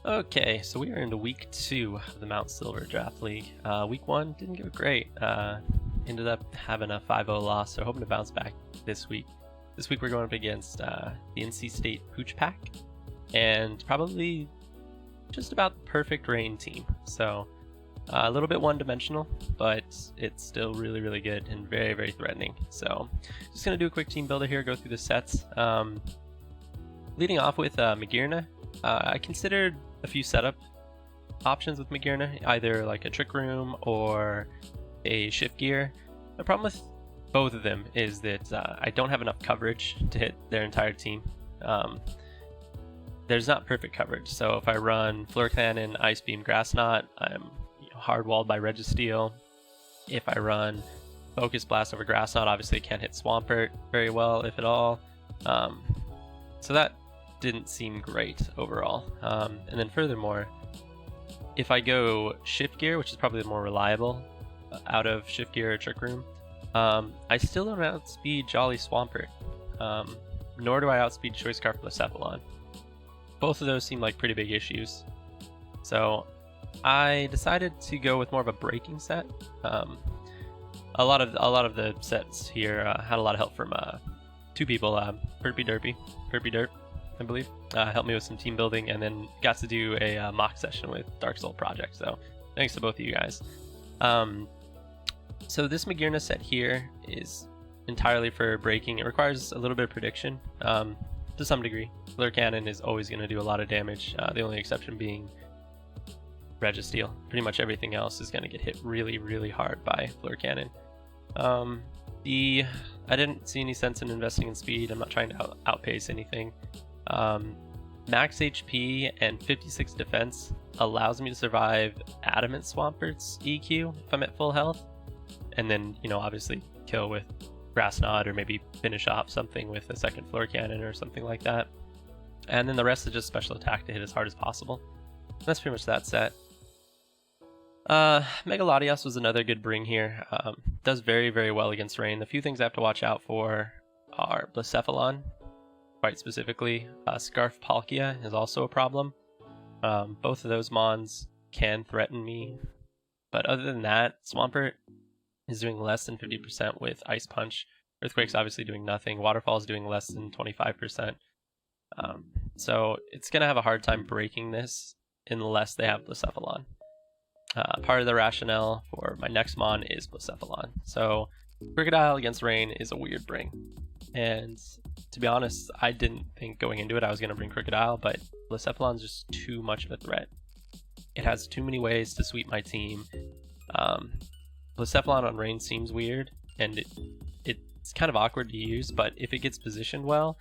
Okay, so we are into week 2 of the Mount Silver Draft League. Week 1 didn't go great. Ended up having a 5-0 loss, so hoping to bounce back this week. This week we're going up against the NC State Poochpack, and probably just about the perfect rain team. So a little bit one-dimensional, but it's still really, really good and very, very threatening. So just going to do a quick team builder here, go through the sets. Leading off with Magirna, I considered a few setup options with Magirna, either like a trick room or a shift gear. The problem with both of them is that I don't have enough coverage to hit their entire team. There's not perfect coverage, so if I run Fleur Cannon, Ice Beam, Grass Knot, I'm hard walled by Registeel. If I run Focus Blast over Grass Knot, obviously I can't hit Swampert very well, if at all. So that didn't seem great overall. And then furthermore, if I go Shift Gear, which is probably the more reliable out of Shift Gear or Trick Room, I still don't outspeed Jolly Swampert, nor do I outspeed Choice Scarf Blacephalon. Both of those seem like pretty big issues. So I decided to go with more of a breaking set. A lot of the sets here had a lot of help from two people, Perpy Derp, I believe, helped me with some team building, and then got to do a mock session with Dark Soul Project. So thanks to both of you guys. So this Magirna set here is entirely for breaking. It requires a little bit of prediction to some degree. Fleur Cannon is always going to do a lot of damage, the only exception being Registeel. Pretty much everything else is going to get hit really, really hard by Fleur Cannon. I didn't see any sense in investing in speed. I'm not trying to outpace anything. Max HP and 56 defense allows me to survive Adamant Swampert's EQ if I'm at full health, and then, obviously kill with Grass Knot, or maybe finish off something with a second Fleur Cannon or something like that. And then the rest is just special attack to hit as hard as possible. That's pretty much that set. Mega Latios was another good bring here. Does very, very well against rain. The few things I have to watch out for are Blacephalon, quite specifically. Scarf Palkia is also a problem. Both of those mons can threaten me, but other than that, Swampert is doing less than 50% with Ice Punch. Earthquake's obviously doing nothing. Waterfall's doing less than 25%. So it's going to have a hard time breaking this unless they have Blacephalon. Part of the rationale for my next mon is Blacephalon. So Crocodile against Rain is a weird bring. And to be honest, I didn't think going into it I was going to bring Crocodile, but Blacephalon's just too much of a threat. It has too many ways to sweep my team. Blacephalon on Rain seems weird, and it's kind of awkward to use, but if it gets positioned well,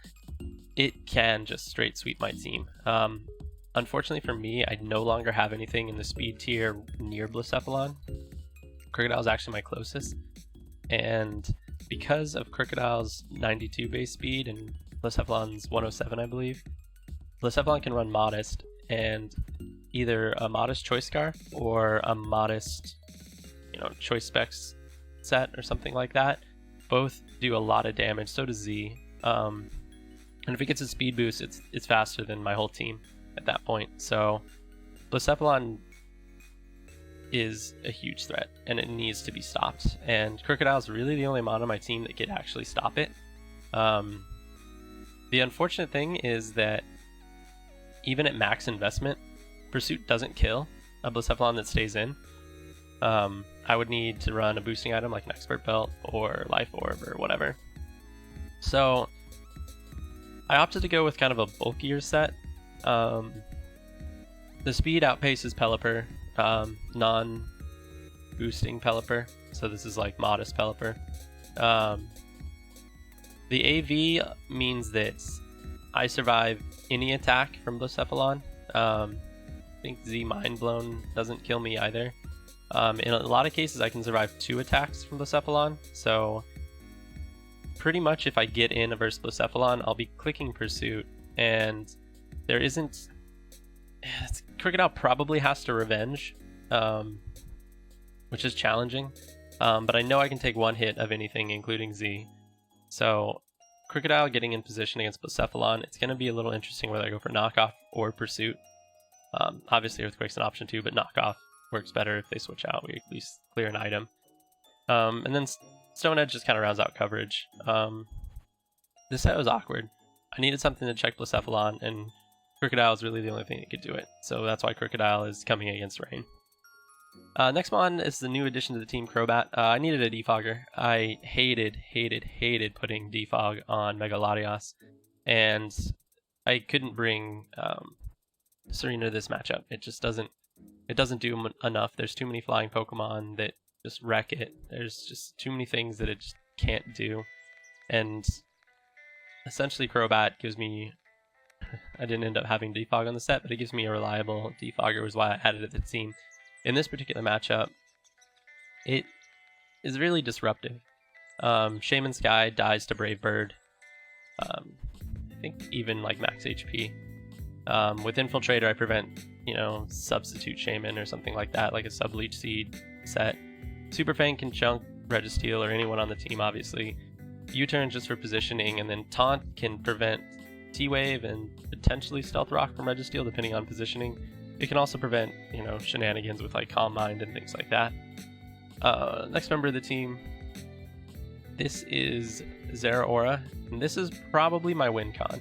it can just straight sweep my team. Unfortunately for me, I no longer have anything in the speed tier near Blacephalon. Crocodile is actually my closest, and because of Crocodile's 92 base speed and Blacephalon's 107, I believe, Blacephalon can run Modest, and either a Modest Choice Scarf or a Modest, Choice Specs set or something like that. Both do a lot of damage. So does Z. And if it gets a speed boost, it's faster than my whole team at that point. So Blacephalon is a huge threat, and it needs to be stopped. And Crocodile is really the only mon on my team that could actually stop it. The unfortunate thing is that even at max investment, Pursuit doesn't kill a Blacephalon that stays in. I would need to run a boosting item like an Expert Belt or Life Orb or whatever. So I opted to go with kind of a bulkier set. The speed outpaces Pelipper, non-boosting Pelipper, so this is like modest Pelipper. The AV means that I survive any attack from Blacephalon. I think Z Mind Blown doesn't kill me either. In a lot of cases I can survive 2 attacks from Blacephalon, so pretty much if I get in versus Blacephalon, I'll be clicking Pursuit, and there isn't... Crocodile probably has to Revenge, which is challenging, but I know I can take one hit of anything, including Z. So Crocodile getting in position against Blacephalon, it's going to be a little interesting whether I go for Knockoff or Pursuit. Obviously Earthquake's an option too, but Knockoff works better if they switch out. We at least clear an item. And then Stone Edge just kind of rounds out coverage. This set was awkward. I needed something to check Blacephalon, and Crocodile is really the only thing that could do it. So that's why Crocodile is coming against Rain. Next one is the new addition to the team, Crobat. I needed a Defogger. I hated putting Defog on Mega Latios, and I couldn't bring Serena to this matchup. It just doesn't do enough. There's too many flying Pokemon that just wreck it. There's just too many things that it just can't do, and essentially Crobat gives me. I didn't end up having Defog on the set, but it gives me a reliable Defogger, was why I added it to the team. In this particular matchup, it is really disruptive. Shaman Sky dies to Brave Bird. I think even like max HP. With Infiltrator, I prevent, substitute Shaman or something like that, like a Sub-Leech Seed set. Super Fang can chunk Registeel or anyone on the team, obviously. U-turn just for positioning, and then Taunt can prevent T-Wave and potentially Stealth Rock from Registeel, depending on positioning. It can also prevent, shenanigans with like Calm Mind and things like that. Next member of the team, this is Zeraora, and this is probably my win con.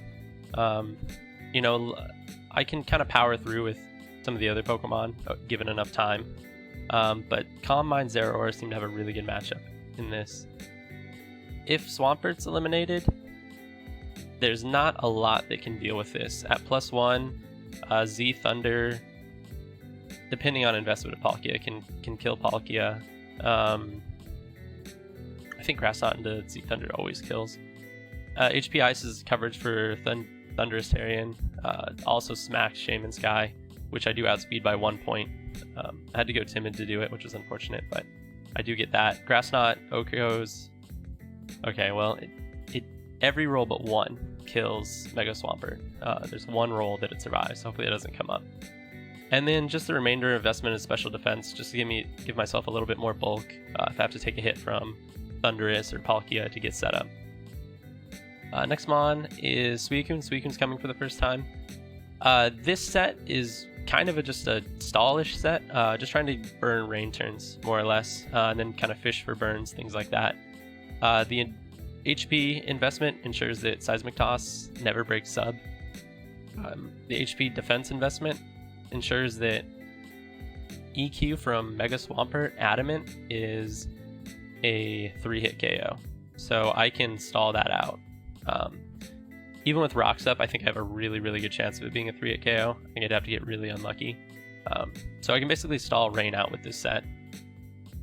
I can kind of power through with some of the other Pokemon, given enough time. But Calm Mind Zeraora seem to have a really good matchup in this. If Swampert's eliminated, there's not a lot that can deal with this. At +1, Z Thunder, depending on investment of Palkia, can kill Palkia. I think Grass Knot into Z Thunder always kills. HP Ice is coverage for Thunderous Tarian. Also smacks Shaman Sky, which I do outspeed by 1 point. I had to go Timid to do it, which was unfortunate, but I do get that. Grass Knot, Oko's. Okay, well, it every roll but one kills Mega Swampert. There's one roll that it survives, so hopefully it doesn't come up. And then just the remainder investment in special defense, just to give myself a little bit more bulk if I have to take a hit from Thundurus or Palkia to get set up. Next mon is Suicune. Suicune's coming for the first time. This set is kind of just a stallish set, just trying to burn rain turns, more or less, and then kind of fish for burns, things like that. The HP investment ensures that Seismic Toss never breaks sub. The HP defense investment ensures that EQ from Mega Swampert Adamant is a 3-hit KO, so I can stall that out. Even with Rocks up, I think I have a really good chance of it being a 3-hit KO. I think I'd have to get really unlucky. So I can basically stall Rain out with this set.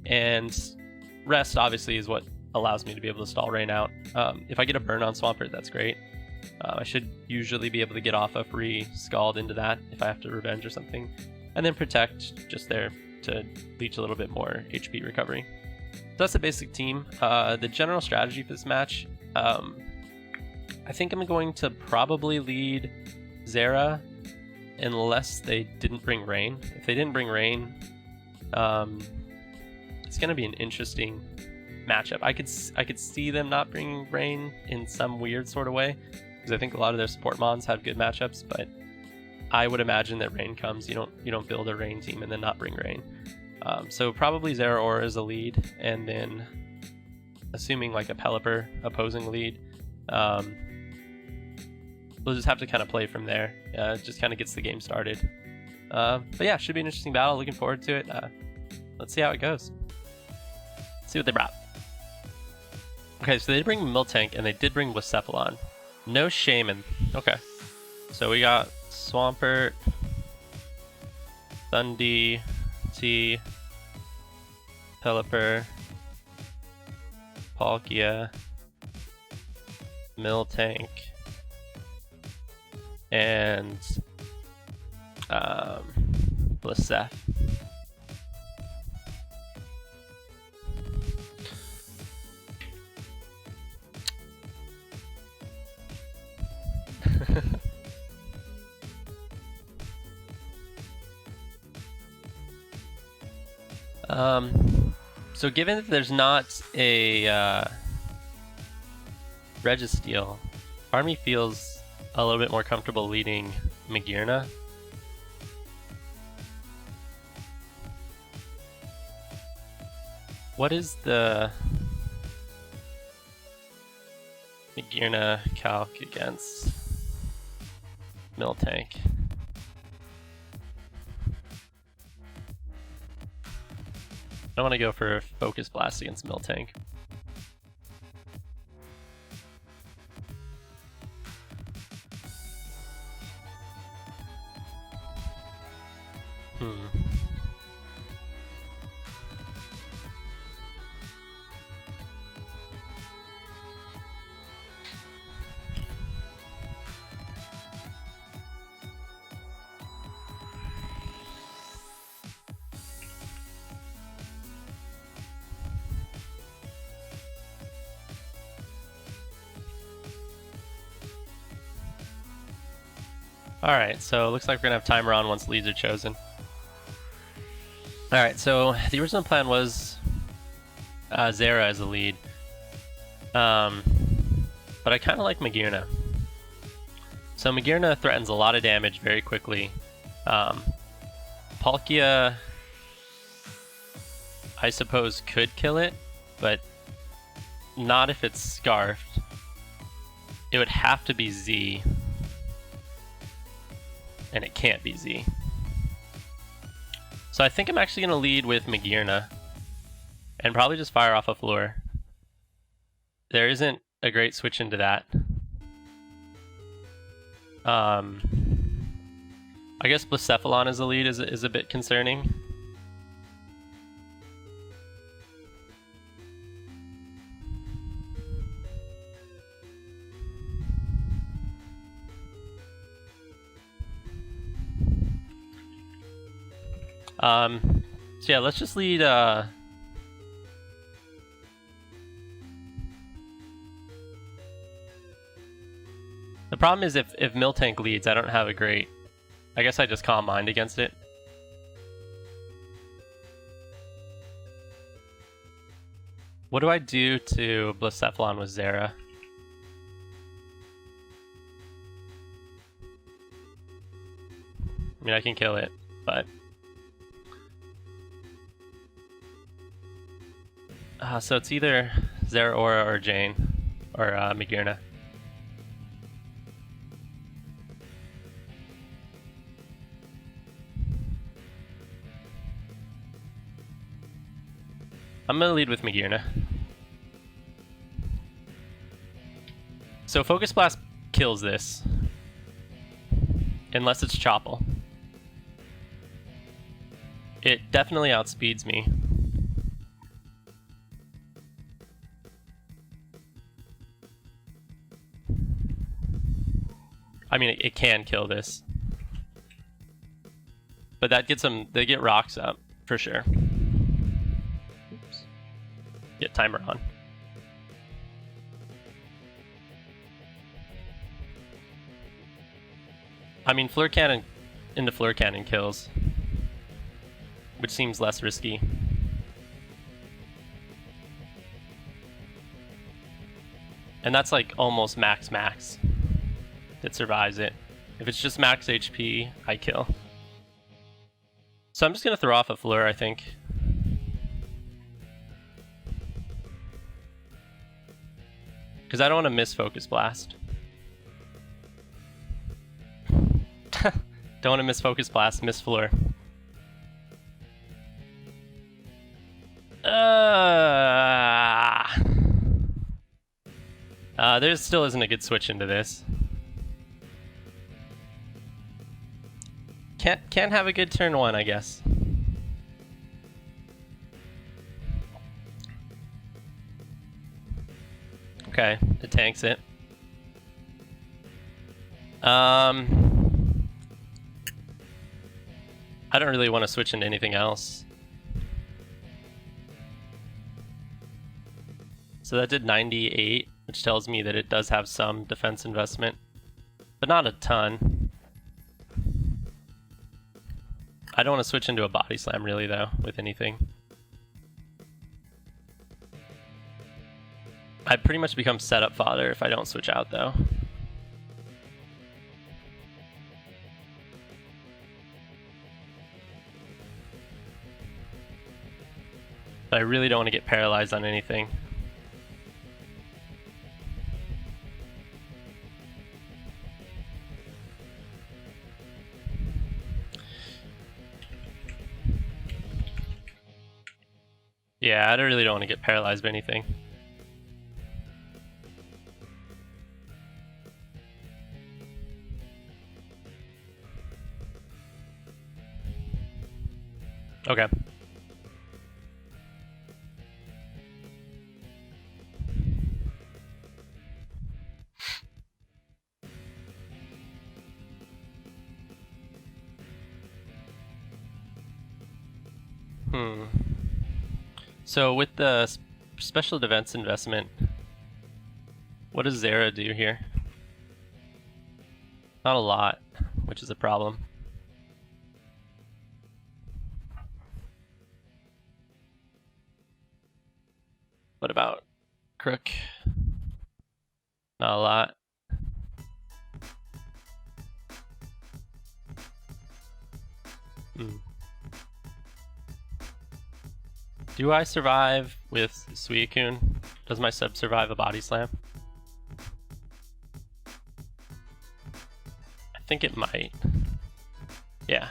And Rest, obviously, is what allows me to be able to stall Rain out. If I get a burn on Swampert, that's great. I should usually be able to get off a free Scald into that if I have to Revenge or something. And then Protect just there to leech a little bit more HP recovery. So that's the basic team. The general strategy for this match, I think I'm going to probably lead Zera unless they didn't bring Rain. If they didn't bring Rain, it's going to be an interesting matchup. I could see them not bringing Rain in some weird sort of way, because I think a lot of their support mons have good matchups, but I would imagine that Rain comes. You don't build a Rain team and then not bring Rain. So probably Zeraora is a lead, and then assuming like a Pelipper opposing lead, we'll just have to kind of play from there. It just kind of gets the game started. But yeah, should be an interesting battle. Looking forward to it. Let's see how it goes. Let's see what they brought. Okay, so they did bring Miltank, and they did bring Blacephalon. No Shaman. Okay. So we got Swampert, Thundy, T, Pelipper, Palkia, Miltank, and Blaseph. So given that there's not a Registeel, part of me feels a little bit more comfortable leading Magearna. What is the Magirna calc against Miltank? I want to go for Focus Blast against Miltank. Alright, so it looks like we're gonna have timer on once leads are chosen. Alright, so the original plan was Zera as a lead. But I kind of like Magirna. So Magirna threatens a lot of damage very quickly. Palkia, I suppose, could kill it, but not if it's Scarfed. It would have to be Z. And it can't be Z. So I think I'm actually going to lead with Magirna and probably just fire off a floor. There isn't a great switch into that. I guess Blacephalon as a lead is a bit concerning. So yeah, let's just lead, the problem is if Miltank leads, I don't have a great, I guess I just Calm Mind against it. What do I do to Blacephalon with Zera? I mean, I can kill it, but... so it's either Zeraora or Jane, or Magirna. I'm gonna lead with Magirna. So Focus Blast kills this, unless it's Chople. It definitely outspeeds me. I mean, it can kill this. But that gets them, they get rocks up, for sure. Oops. Get timer on. I mean, Fleur Cannon into Fleur Cannon kills, which seems less risky. And that's like almost max. It survives it. If it's just max HP, I kill. So I'm just gonna throw off a Fleur, I think. Because I don't want to miss Focus Blast. Don't want to miss Focus Blast, miss Fleur. There still isn't a good switch into this. Can't have a good turn one, I guess. Okay, it tanks it. I don't really want to switch into anything else. So that did 98, which tells me that it does have some defense investment, but not a ton. I don't want to switch into a Body Slam really though, with anything. I pretty much become setup fodder if I don't switch out though. But I really don't want to get paralyzed on anything. Yeah, I really don't want to get paralyzed by anything. Okay. So with the special defense investment, what does Zera do here? Not a lot, which is a problem. What about Crook? Not a lot. Do I survive with Suicune? Does my sub survive a body slam? I think it might. Yeah.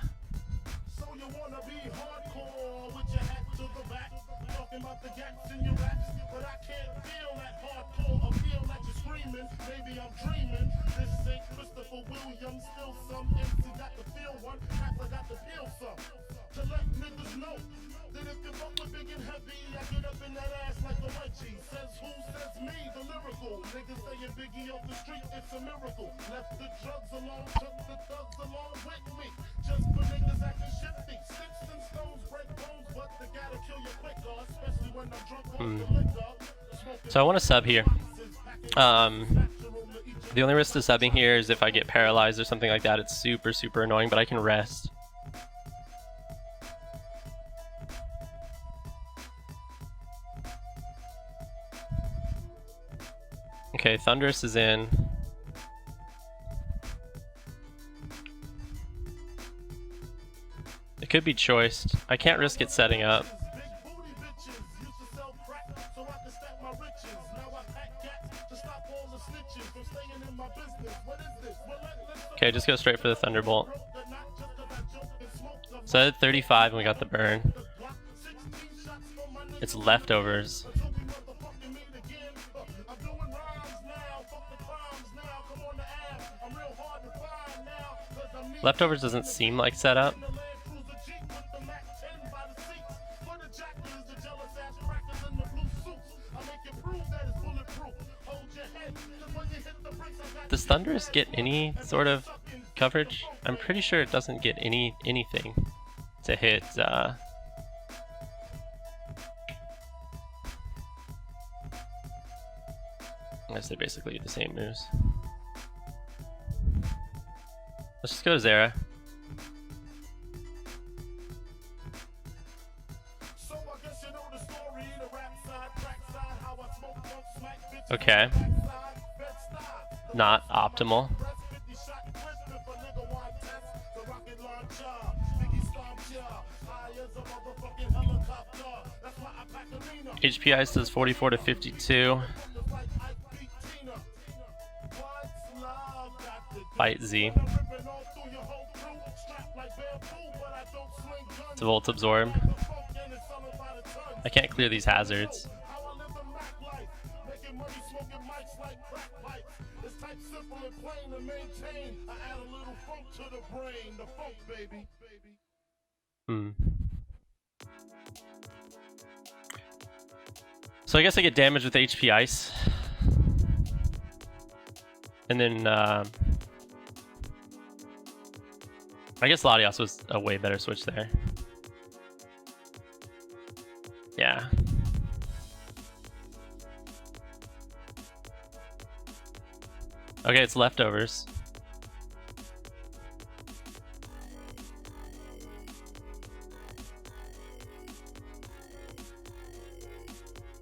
So you wanna be hardcore with your hat to the back, talking about the gaps in your raps, but I can't feel that hardcore. I feel that you're screaming. Maybe I'm dreaming. This ain't Christopher Williams. Still some MC got to feel one. Perhaps I got to feel some. To let niggas know that if you fuck with big and heavy, I get up in that ass like a wedgie. Says who? Says me, the lyrical. Niggas saying Biggie off the street, it's a miracle. Left the drugs alone, took the thugs along with me. Just for niggas acting shifty. Sticks and stones break bones, but they gotta kill you quicker, especially when I'm drunk off the liquor. So I want to sub here. The only risk to subbing here is if I get paralyzed or something like that. It's super, super annoying, but I can rest. Okay, Thunderous is in. It could be choiced. I can't risk it setting up. Okay, just go straight for the Thunderbolt. So I had 35 and we got the burn. It's leftovers. Leftovers doesn't seem like setup. Does Thunderous get any sort of coverage? I'm pretty sure it doesn't get anything to hit unless they basically do the same moves. Let's just go to Zera. Okay. Not optimal. HP ice does 44 to 52. Bite Z. It's a Volt Absorb. I can't clear these hazards. So I guess I get damage with HP Ice. And then I guess Latios was a way better switch there. Yeah. Okay, it's leftovers.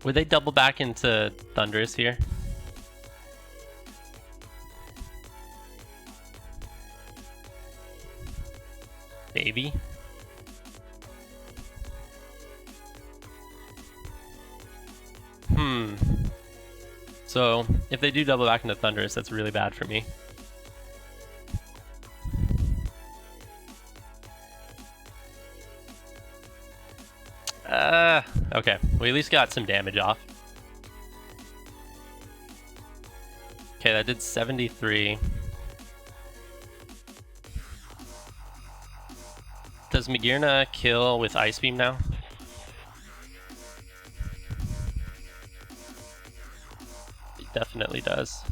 Would they double back into Thunderous here? Maybe. So if they do double back into Thunderous, that's really bad for me. Okay, we at least got some damage off. Okay, that did 73. Does Magirna kill with Ice Beam now? It definitely does.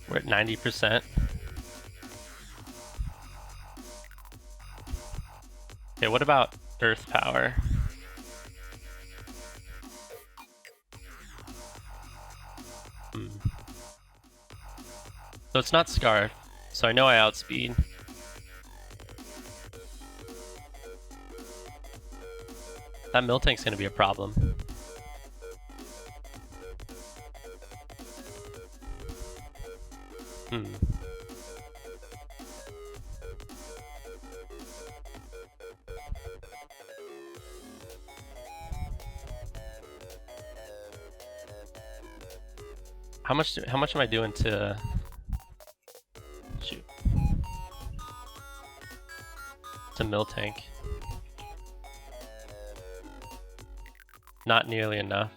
We're at 90%. Okay, what about Earth Power? So it's not Scarf, so I know I outspeed. That Miltank's gonna be a problem. How much am I doing to shoot? To Miltank. Not nearly enough.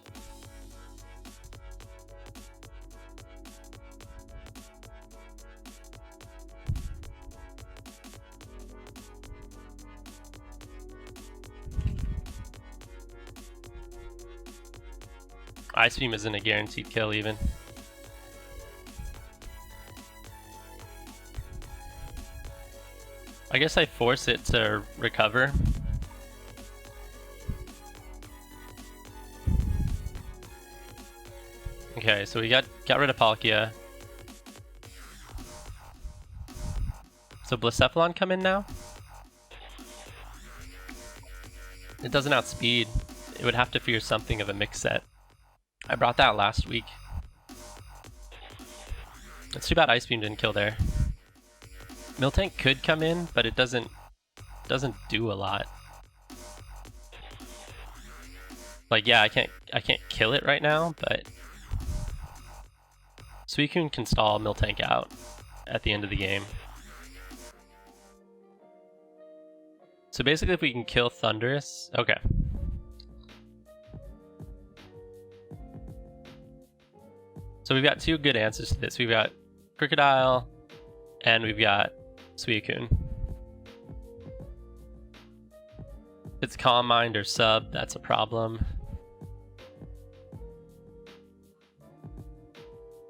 Ice Beam isn't a guaranteed kill even. I guess I force it to recover. Okay, so we got rid of Palkia. So Blacephalon come in now? It doesn't outspeed. It would have to fear something of a mix set. I brought that last week. It's too bad Ice Beam didn't kill there. Miltank could come in, but it doesn't do a lot. Like, yeah, I can't kill it right now, but Suicune can stall Miltank out at the end of the game. So basically, if we can kill Thunderous, okay. So we've got two good answers to this. We've got Crocodile, and we've got Suicune. If it's Calm Mind or Sub, that's a problem.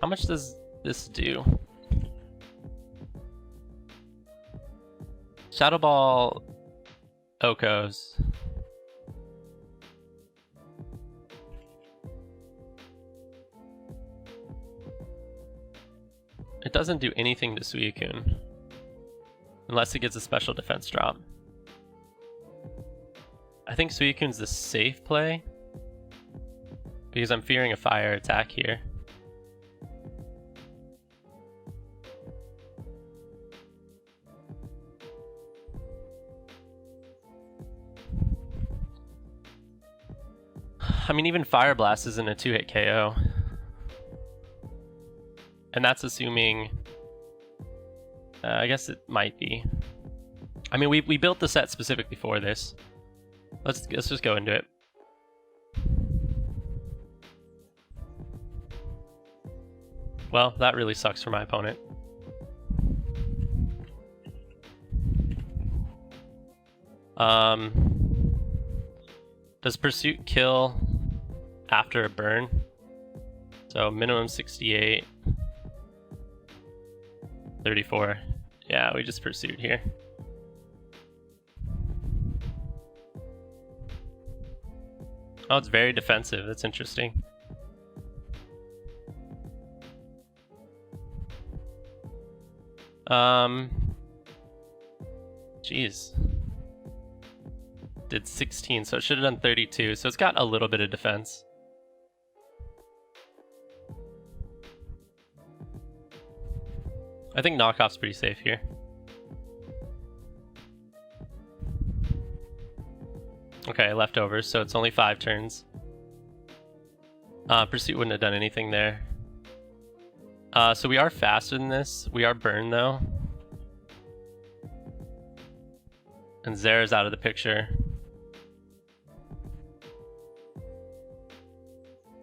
How much does this do? Shadow Ball Okos. It doesn't do anything to Suicune. Unless it gets a special defense drop. I think Suicune's the safe play. Because I'm fearing a fire attack here. I mean, even Fire Blast isn't a 2-hit KO. And that's assuming... I guess it might be. I mean, we built the set specifically for this. Let's just go into it. Well, that really sucks for my opponent. Does Pursuit kill after a burn? So minimum 68. 34. Yeah, we just Pursued here. Oh, it's very defensive. That's interesting. Jeez. Did 16, so it should have done 32. So it's got a little bit of defense. I think knockoff's pretty safe here. Okay, leftovers, so it's only 5 turns. Pursuit wouldn't have done anything there. So we are faster than this. We are burned though. And Zera's out of the picture.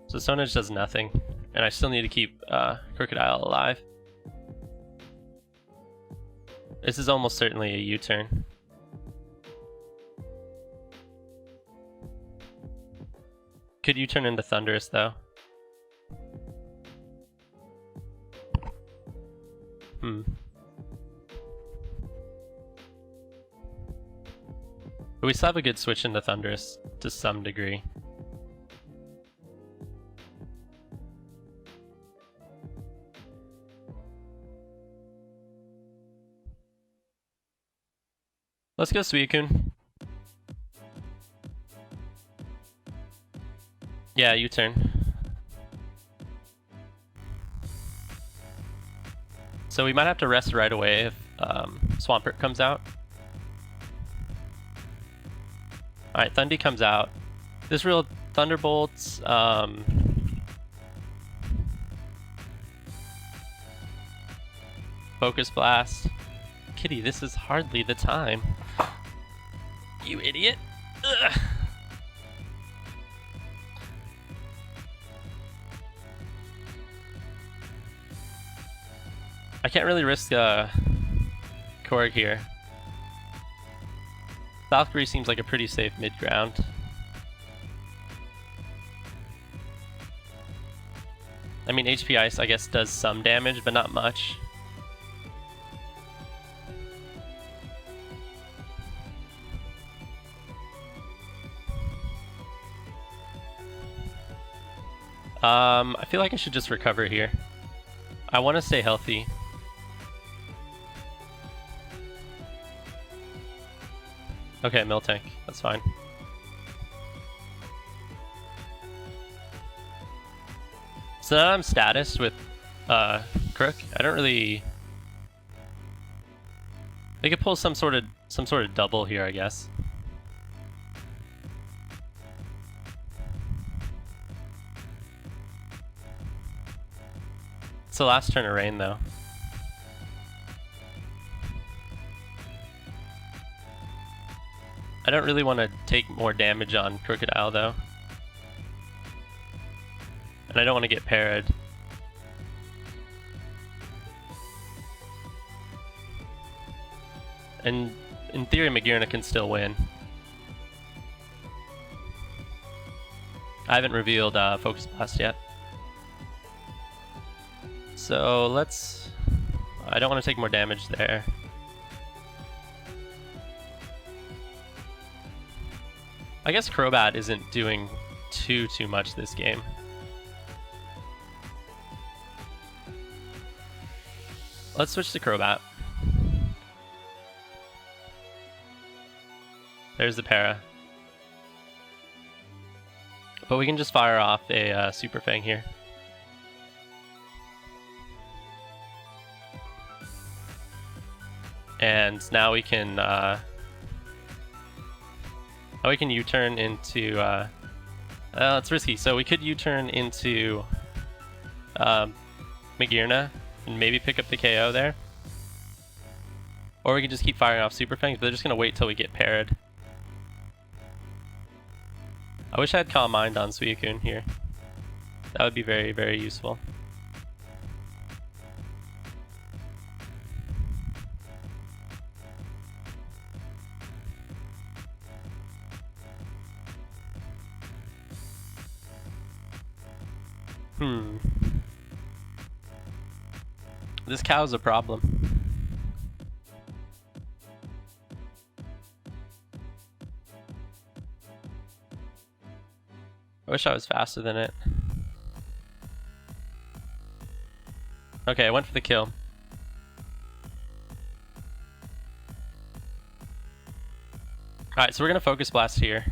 So Stonehenge does nothing. And I still need to keep Crocodile alive. This is almost certainly a U-turn. Could U-turn into Thunderous though. But we still have a good switch into Thunderous to some degree. Let's go Suicune. Yeah, U-turn. So we might have to rest right away if Swampert comes out. Alright, Thundy comes out. This real Thunderbolts, Focus Blast. Kitty, this is hardly the time. You idiot. Ugh. I can't really risk Korg here. Valkyrie seems like a pretty safe mid-ground. I mean, HP Ice, I guess, does some damage, but not much. I feel like I should just recover here. I want to stay healthy. Okay, Miltank, that's fine. So now I'm status with Crook. I don't really. They could pull some sort of double here, I guess. It's the last turn of rain, though. I don't really want to take more damage on Crocodile, though. And I don't want to get parried. And in theory, Magearna can still win. I haven't revealed Focus Blast yet. So let's... I don't want to take more damage there. I guess Crobat isn't doing too much this game. Let's switch to Crobat. There's the para. But we can just fire off a Super Fang here. And now we can U-turn into it's risky, so we could U-turn into Magearna and maybe pick up the KO there. Or we could just keep firing off Super Fangs, but they're just gonna wait till we get parried. I wish I had Calm Mind on Suicune here. That would be very, very useful. This cow's a problem. I wish I was faster than it. Okay, I went for the kill. Alright, so we're gonna Focus Blast here.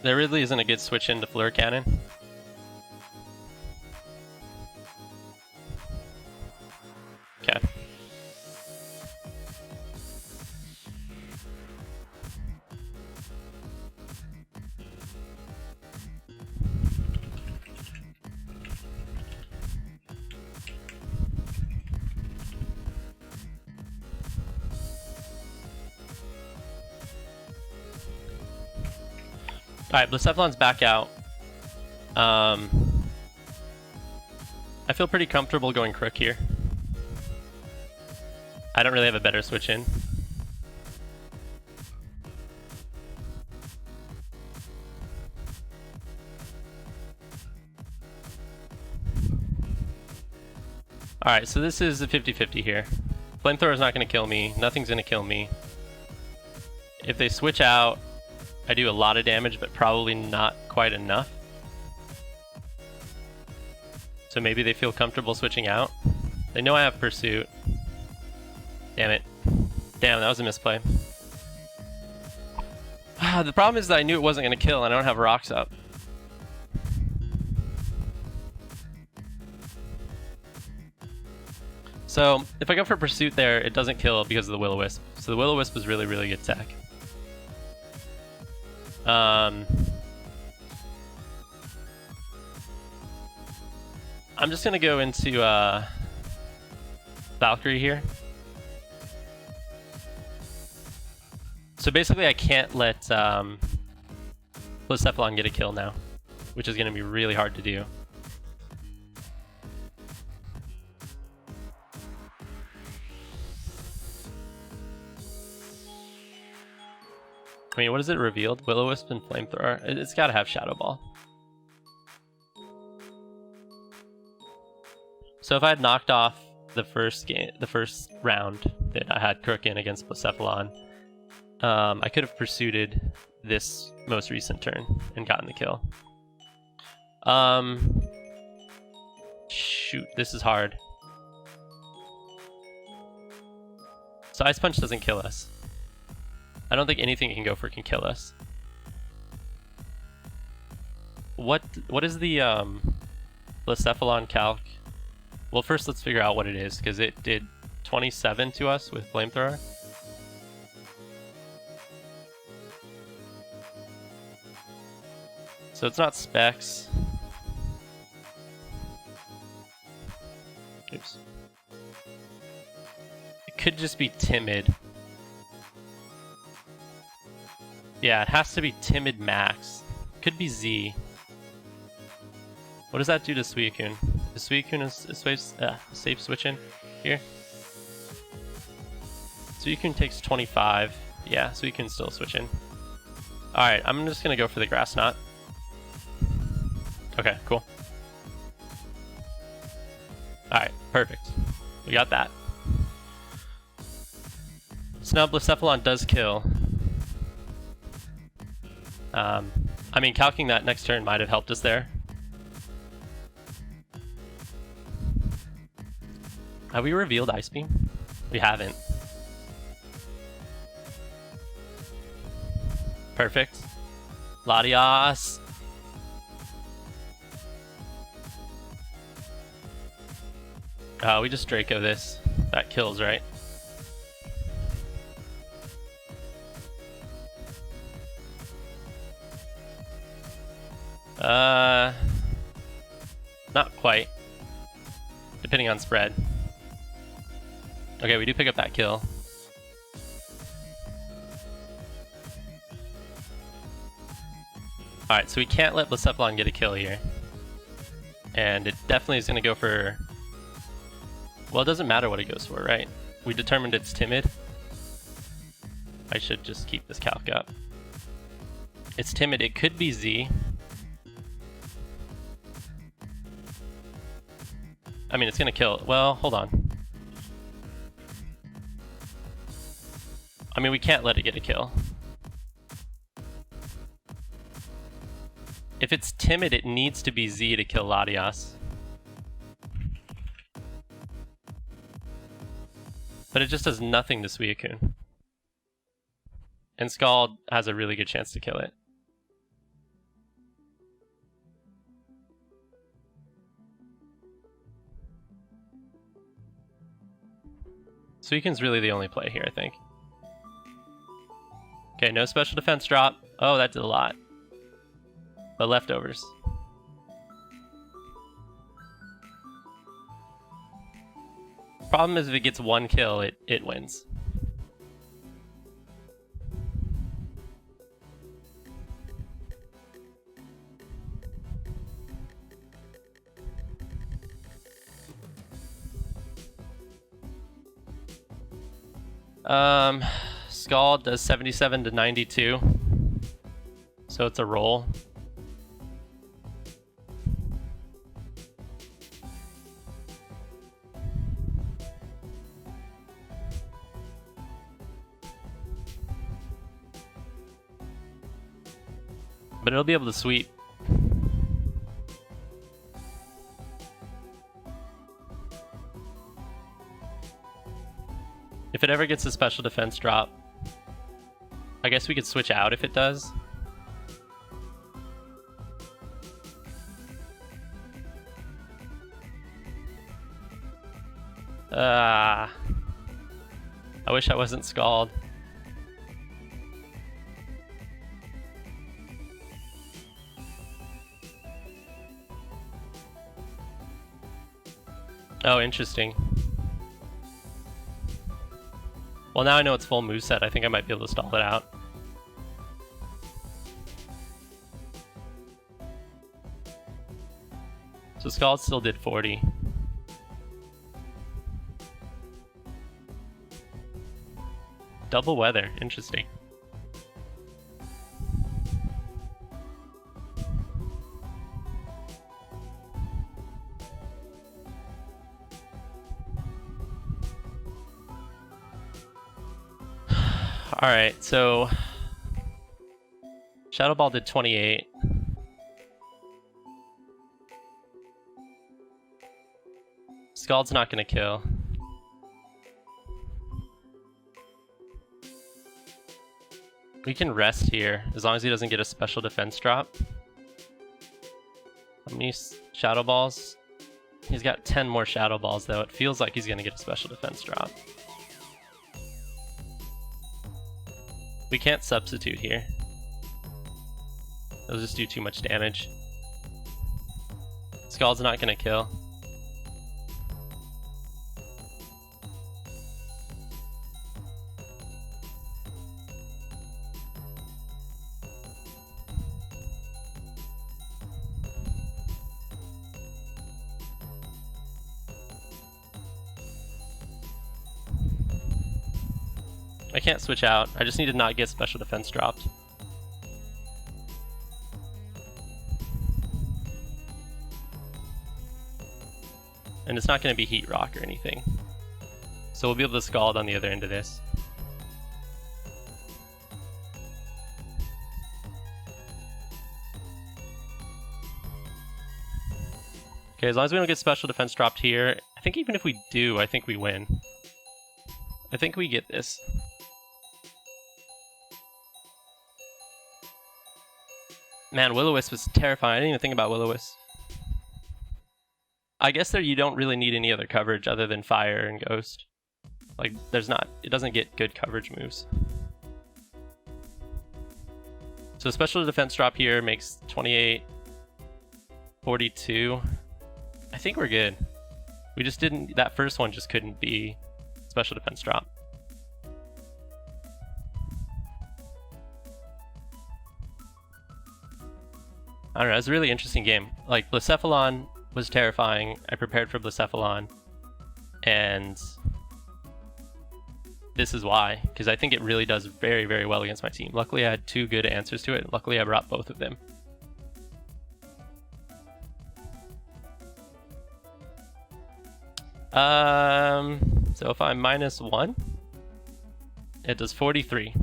There really isn't a good switch into Fleur Cannon. Alright, Blacephalon's back out. I feel pretty comfortable going Crook here. I don't really have a better switch in. Alright, so this is a 50-50 here. Flamethrower's not going to kill me. Nothing's going to kill me. If they switch out, I do a lot of damage, but probably not quite enough. So maybe they feel comfortable switching out. They know I have Pursuit. Damn it. Damn, that was a misplay. The problem is that I knew it wasn't going to kill and I don't have rocks up. So if I go for Pursuit there, it doesn't kill because of the Will-O-Wisp. So the Will-O-Wisp is really, really good tech. I'm just going to go into Valkyrie here. So basically I can't let Blacephalon get a kill now, which is going to be really hard to do. I mean, what is it revealed? Will-O-Wisp and Flamethrower? It's got to have Shadow Ball. So if I had knocked off the first round that I had Crook in against Blacephalon, I could have pursued this most recent turn and gotten the kill. Shoot, this is hard. So Ice Punch doesn't kill us. I don't think anything can go freaking kill us. What is the Blacephalon calc? Well, first let's figure out what it is, because it did 27 to us with Flamethrower. So it's not specs. Oops. It could just be timid. Yeah, it has to be timid max. Could be Z. What does that do to Suicune? Is Suicune safe switching here? Suicune takes 25. Yeah, Suicune's still switching. Alright, I'm just gonna go for the Grass Knot. Okay, cool. Alright, perfect. We got that. So now Blacephalon does kill. I mean, calcing that next turn might have helped us there. Have we revealed Ice Beam? We haven't. Perfect. Latias. We just Draco this. That kills, right? Not quite. Depending on spread. Okay, we do pick up that kill. Alright, so we can't let Blacephalon get a kill here. And it definitely is going to go for... Well, it doesn't matter what it goes for, right? We determined it's timid. I should just keep this calc up. It's timid. It could be Z. I mean, it's going to kill. Well, hold on. I mean, we can't let it get a kill. If it's timid, it needs to be Z to kill Latias. But it just does nothing to Suicune. And Scald has a really good chance to kill it. Suicune's really the only play here, I think. Okay, no special defense drop. Oh, that did a lot. But leftovers. Problem is if it gets one kill, it wins. Scald does 77 to 92. So it's a roll. But it'll be able to sweep. If it ever gets a special defense drop, I guess we could switch out if it does. I wish I wasn't Scald. Oh, interesting. Well, now I know it's full moveset. I think I might be able to stall it out. So Scald still did 40. Double weather, interesting. Alright, so Shadow Ball did 28. Scald's not gonna kill. We can rest here, as long as he doesn't get a special defense drop. How many Shadow Balls? He's got 10 more Shadow Balls though. It feels like he's gonna get a special defense drop. We can't substitute here. It'll just do too much damage. Scald's not gonna kill. I can't switch out. I just need to not get special defense dropped. And it's not going to be Heat Rock or anything. So we'll be able to Scald on the other end of this. Okay, as long as we don't get special defense dropped here, I think even if we do, I think we win. I think we get this. Man, Will-O-Wisp was terrifying. I didn't even think about Will-O-Wisp. I guess there you don't really need any other coverage other than Fire and Ghost. Like, there's not, it doesn't get good coverage moves. So special defense drop here makes 28, 42. I think we're good. We just didn't, that first one just couldn't be special defense drop. I don't know, it was a really interesting game. Like, Blacephalon was terrifying. I prepared for Blacephalon, and this is why, because I think it really does very, very well against my team. Luckily, I had two good answers to it. Luckily, I brought both of them. So if I'm -1, it does 43.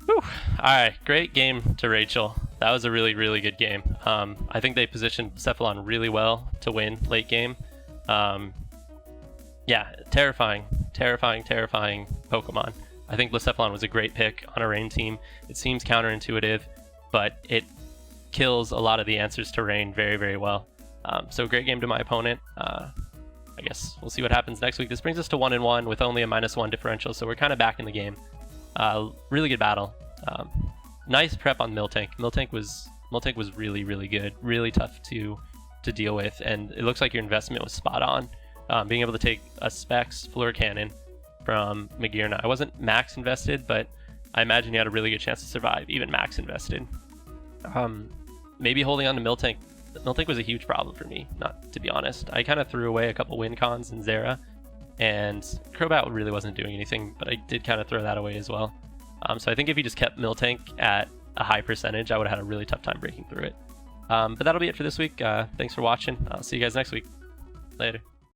Whew. Alright, great game to Rachel. That was a really, really good game. I think they positioned Cephalon really well to win late game. Yeah, terrifying Pokemon. I think Blacephalon was a great pick on a Rain team. It seems counterintuitive, but it kills a lot of the answers to Rain very, very well. So great game to my opponent. I guess we'll see what happens next week. This brings us to 1-1 with only a -1 differential, so we're kind of back in the game. Really good battle. Nice prep on Miltank. Miltank was really, really good. Really tough to deal with, and it looks like your investment was spot on. Being able to take a Specs Fleur Cannon from Magearna. I wasn't max invested, but I imagine you had a really good chance to survive, even max invested. maybe holding on to Miltank. Miltank was a huge problem for me, not to be honest. I kind of threw away a couple win cons in Zera, and Crobat really wasn't doing anything, but I did kind of throw that away as well. So I think if you just kept Miltank at a high percentage, I would have had a really tough time breaking through it. But that'll be it for this week. Thanks for watching. I'll see you guys next week. Later.